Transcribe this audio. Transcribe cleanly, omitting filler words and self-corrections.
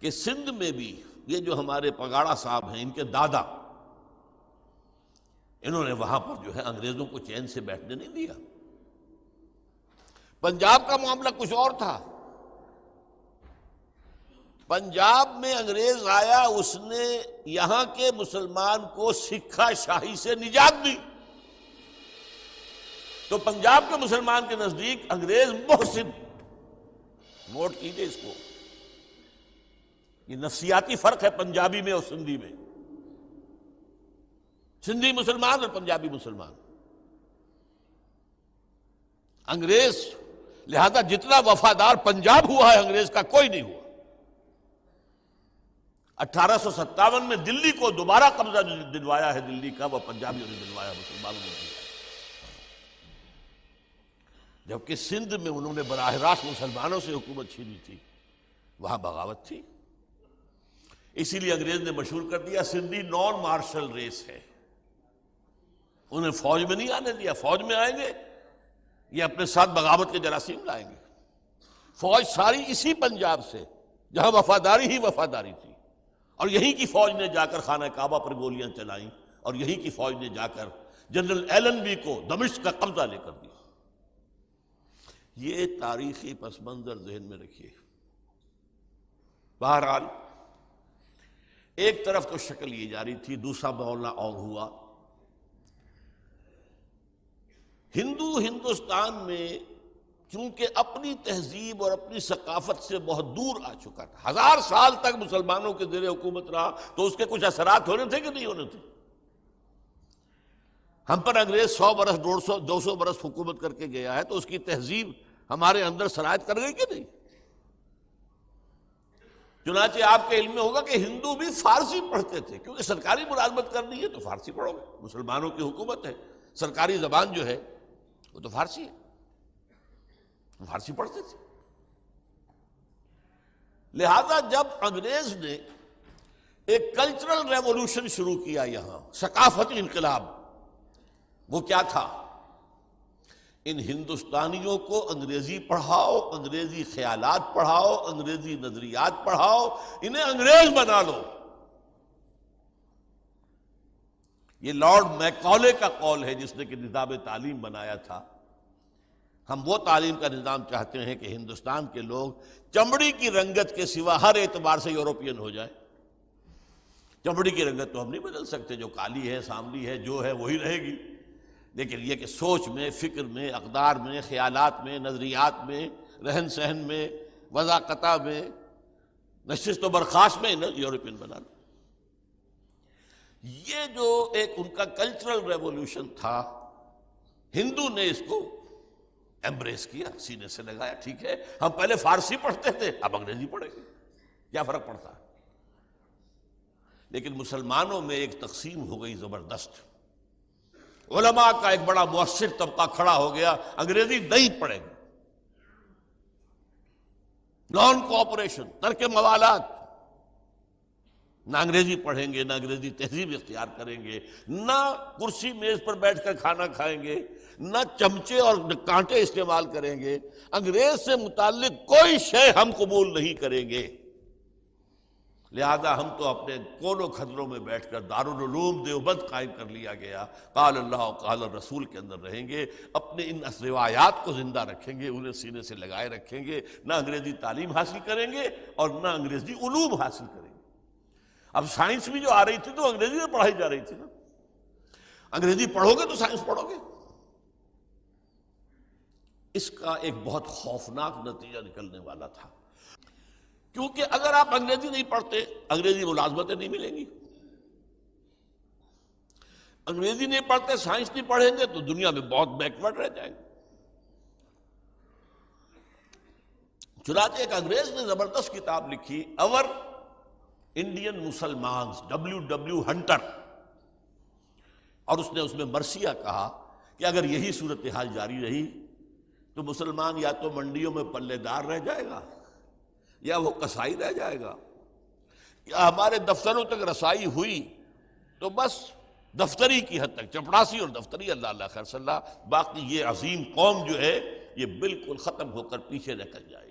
کہ سندھ میں بھی یہ جو ہمارے پگاڑا صاحب ہیں، ان کے دادا، انہوں نے وہاں پر جو ہے انگریزوں کو چین سے بیٹھنے نہیں دیا۔ پنجاب کا معاملہ کچھ اور تھا۔ پنجاب میں انگریز آیا، اس نے یہاں کے مسلمان کو سکھا شاہی سے نجات دی، تو پنجاب کے مسلمان کے نزدیک انگریز محسن، نوٹ کیجئے اس کو، یہ نفسیاتی فرق ہے پنجابی میں اور سندھی میں، سندھی مسلمان اور پنجابی مسلمان۔ انگریز لہذا جتنا وفادار پنجاب ہوا ہے انگریز کا، کوئی نہیں ہوا۔ 1857 میں دلی کو دوبارہ قبضہ دلوایا ہے، دلی کا وہ پنجابیوں نے دلوایا، مسلمانوں نے دلوایا، جبکہ سندھ میں انہوں نے براہ راست مسلمانوں سے حکومت چھینی تھی، وہاں بغاوت تھی۔ اسی لیے انگریز نے مشہور کر دیا سندھی نان مارشل ریس ہے، انہیں فوج میں نہیں آنے دیا، فوج میں آئیں گے یہ اپنے ساتھ بغاوت کے جراثیم لائیں گے۔ فوج ساری اسی پنجاب سے، جہاں وفاداری ہی وفاداری تھی، اور یہیں کی فوج نے جا کر خانہ کعبہ پر گولیاں چلائیں، اور یہیں کی فوج نے جا کر جنرل ایلن بی کو دمشق کا قبضہ لے کر دیا۔ یہ تاریخی پس منظر ذہن میں رکھیے۔ بہرحال ایک طرف تو شکل یہ جاری تھی، دوسرا معاملہ اور ہوا۔ ہندوستان میں چونکہ اپنی تہذیب اور اپنی ثقافت سے بہت دور آ چکا تھا، 1000 سال تک مسلمانوں کے زیر حکومت رہا، تو اس کے کچھ اثرات ہونے تھے کہ نہیں ہونے تھے؟ ہم پر انگریز 100 برس 150 200 برس حکومت کر کے گیا ہے، تو اس کی تہذیب ہمارے اندر سرایت کر گئی کہ نہیں؟ چنانچہ آپ کے علم میں ہوگا کہ ہندو بھی فارسی پڑھتے تھے، کیونکہ سرکاری ملازمت کرنی ہے تو فارسی پڑھو گے، مسلمانوں کی حکومت ہے، سرکاری زبان جو ہے وہ تو فارسی ہے، فارسی پڑھتے تھے۔ لہذا جب انگریز نے ایک کلچرل ریولوشن شروع کیا یہاں، ثقافتی انقلاب، وہ کیا تھا؟ ان ہندوستانیوں کو انگریزی پڑھاؤ، انگریزی خیالات پڑھاؤ، انگریزی نظریات پڑھاؤ، انہیں انگریز بنا لو۔ یہ لارڈ میکالے کا قول ہے، جس نے کہ نظام تعلیم بنایا تھا۔ ہم وہ تعلیم کا نظام چاہتے ہیں کہ ہندوستان کے لوگ چمڑی کی رنگت کے سوا ہر اعتبار سے یورپین ہو جائے۔ چمڑی کی رنگت تو ہم نہیں بدل سکتے، جو کالی ہے، سانولی ہے، جو ہے وہی رہے گی، لیکن یہ کہ سوچ میں، فکر میں، اقدار میں، خیالات میں، نظریات میں، رہن سہن میں، وضاقتہ میں، نشست و برخاست میں یورپین بنا لو۔ یہ جو ایک ان کا کلچرل ریولوشن تھا، ہندو نے اس کو ایمبریس کیا، سینے سے لگایا، ٹھیک ہے ہم پہلے فارسی پڑھتے تھے، اب انگریزی پڑھیں گے، کیا فرق پڑتا ہے؟ لیکن مسلمانوں میں ایک تقسیم ہو گئی زبردست، علماء کا ایک بڑا مؤثر طبقہ کھڑا ہو گیا، انگریزی نہیں پڑھیں گے، نان کوآپریشن، ترک موالات، نہ انگریزی پڑھیں گے، نہ انگریزی تہذیب اختیار کریں گے، نہ کرسی میز پر بیٹھ کر کھانا کھائیں گے، نہ چمچے اور کانٹے استعمال کریں گے، انگریز سے متعلق کوئی شے ہم قبول نہیں کریں گے۔ لہذا ہم تو اپنے کونوں خدروں میں بیٹھ کر دارالعلوم دیوبند قائم کر لیا گیا، قال اللہ قال الرسول کے اندر رہیں گے، اپنے ان روایات کو زندہ رکھیں گے، انہیں سینے سے لگائے رکھیں گے، نہ انگریزی تعلیم حاصل کریں گے اور نہ انگریزی علوم حاصل کریں گے۔ اب سائنس بھی جو آ رہی تھی تو انگریزی میں پڑھائی جا رہی تھی نا، انگریزی پڑھو گے تو سائنس پڑھو گے۔ اس کا ایک بہت خوفناک نتیجہ نکلنے والا تھا، کیونکہ اگر آپ انگریزی نہیں پڑھتے، انگریزی ملازمتیں نہیں ملیں گی، انگریزی نہیں پڑھتے، سائنس نہیں پڑھیں گے تو دنیا میں بہت بیکورڈ رہ جائیں گے۔ چنانچہ ایک انگریز نے زبردست کتاب لکھی، اور انڈین مسلمانز، W ہنٹر، اور اس میں مرثیہ کہا کہ اگر یہی صورتحال جاری رہی تو مسلمان یا تو منڈیوں میں پلے دار رہ جائے گا، یا وہ قصائی رہ جائے گا، یا ہمارے دفتروں تک رسائی ہوئی تو بس دفتری کی حد تک، چپڑاسی اور دفتری، اللہ اللہ خیر صلی اللہ، باقی یہ عظیم قوم جو ہے یہ بالکل ختم ہو کر پیچھے نکل جائے۔